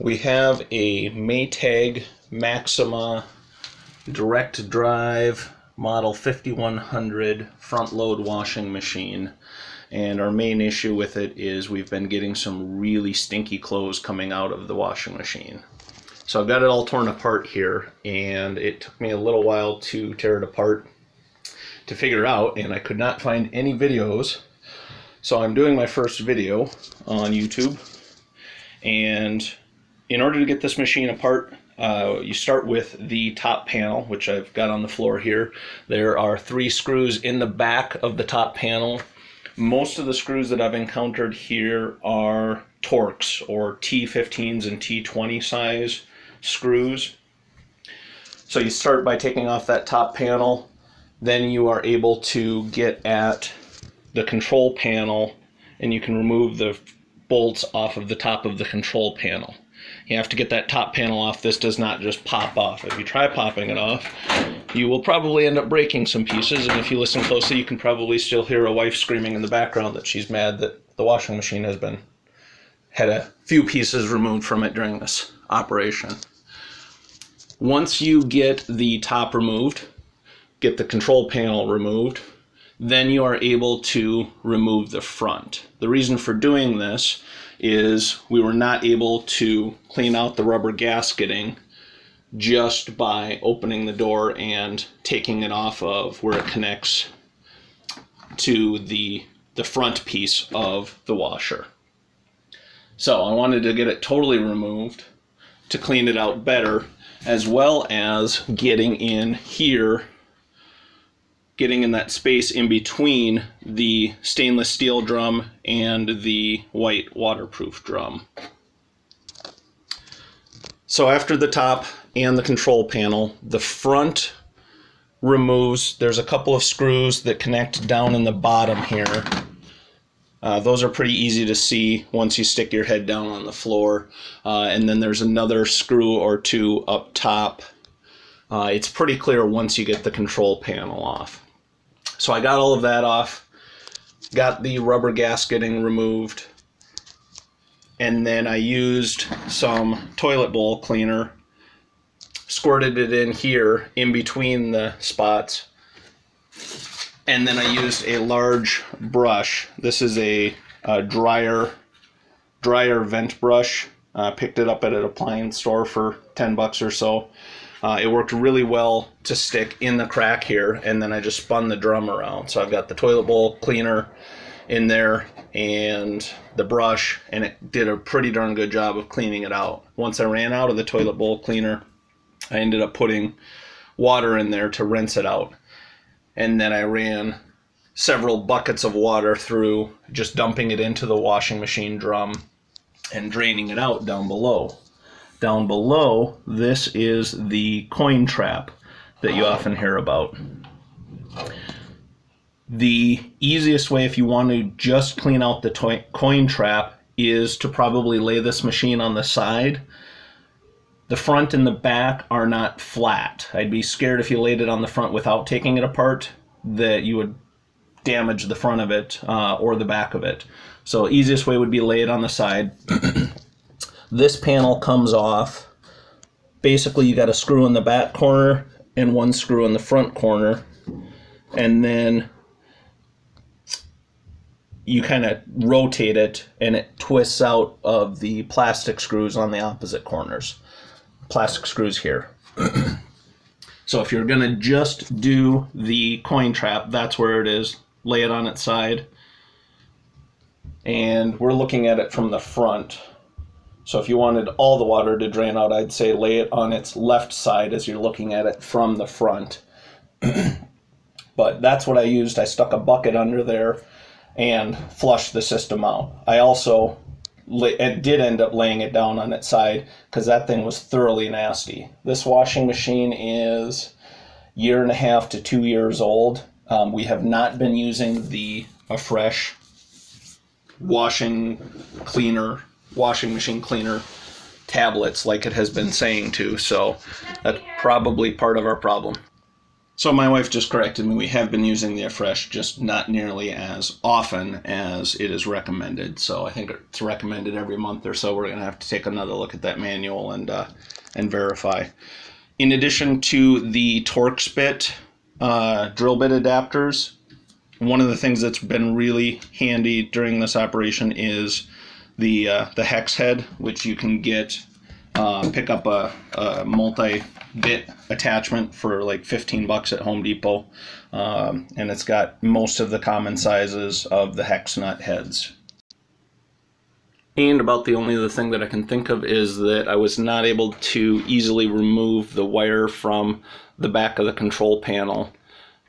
We have a Maytag Maxima direct drive model 5100 front load washing machine, and our main issue with it is we've been getting some really stinky clothes coming out of the washing machine. So I've got it all torn apart here, and it took me a little while to tear it apart to figure it out, and I could not find any videos. So I'm doing my first video on YouTube, and in order to get this machine apart, you start with the top panel, which I've got on the floor here. There are 3 screws in the back of the top panel. Most of the screws that I've encountered here are Torx or T15s and T20 size screws. So you start by taking off that top panel, then you are able to get at the control panel and you can remove the bolts off of the top of the control panel. You have to get that top panel off. This does not just pop off. If you try popping it off, you will probably end up breaking some pieces, and if you listen closely, you can probably still hear a wife screaming in the background that she's mad that the washing machine has had a few pieces removed from it during this operation. Once you get the top removed, get the control panel removed, then you are able to remove the front. The reason for doing this is we were not able to clean out the rubber gasketing just by opening the door and taking it off of where it connects to the front piece of the washer. So I wanted to get it totally removed to clean it out better, as well as getting in here, getting in that space in between the stainless steel drum and the white waterproof drum. So after the top and the control panel, the front removes, there's a couple of screws that connect down in the bottom here. Those are pretty easy to see once you stick your head down on the floor. And then there's another screw or two up top. It's pretty clear once you get the control panel off. So I got all of that off, got the rubber gasketing removed, and then I used some toilet bowl cleaner, squirted it in here in between the spots, and then I used a large brush. This is a dryer vent brush. Picked it up at an appliance store for 10 bucks or so. It worked really well to stick in the crack here, and then I just spun the drum around. So I've got the toilet bowl cleaner in there and the brush, and it did a pretty darn good job of cleaning it out. Once I ran out of the toilet bowl cleaner, I ended up putting water in there to rinse it out. And then I ran several buckets of water through, just dumping it into the washing machine drum and draining it out down below. Down below, this is the coin trap that you often hear about. The easiest way, if you want to just clean out the coin trap, is to probably lay this machine on the side. The front and the back are not flat. I'd be scared if you laid it on the front without taking it apart that you would damage the front of it or the back of it. So easiest way would be lay it on the side. This panel comes off. Basically, you got a screw in the back corner and 1 screw in the front corner, and then you kind of rotate it and it twists out of the plastic screws on the opposite corners. Plastic screws here. So if you're going to just do the coin trap, that's where it is. Lay it on its side. And we're looking at it from the front. So if you wanted all the water to drain out, I'd say lay it on its left side as you're looking at it from the front. But that's what I used. I stuck a bucket under there and flushed the system out. I also did end up laying it down on its side because that thing was thoroughly nasty. This washing machine is 1.5 to 2 years old. We have not been using the Fresh washing machine cleaner tablets like it has been saying to, so that's probably part of our problem. So my wife just corrected me. We have been using the Afresh, just not nearly as often as it is recommended. So I think it's recommended every month or so. We're going to have to take another look at that manual and verify. In addition to the Torx bit, drill bit adapters, one of the things that's been really handy during this operation is the hex head, which you can get, pick up a multi-bit attachment for like 15 bucks at Home Depot, and it's got most of the common sizes of the hex nut heads. And about the only other thing that I can think of is that I was not able to easily remove the wire from the back of the control panel.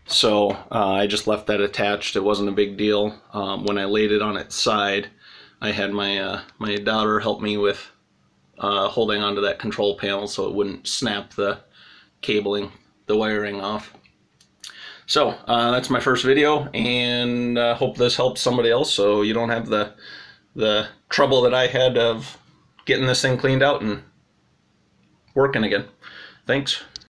So I just left that attached. It wasn't a big deal. When I laid it on its side, I had my daughter help me with holding onto that control panel so it wouldn't snap the cabling, the wiring off. So that's my first video, and hope this helps somebody else so you don't have the trouble that I had of getting this thing cleaned out and working again. Thanks.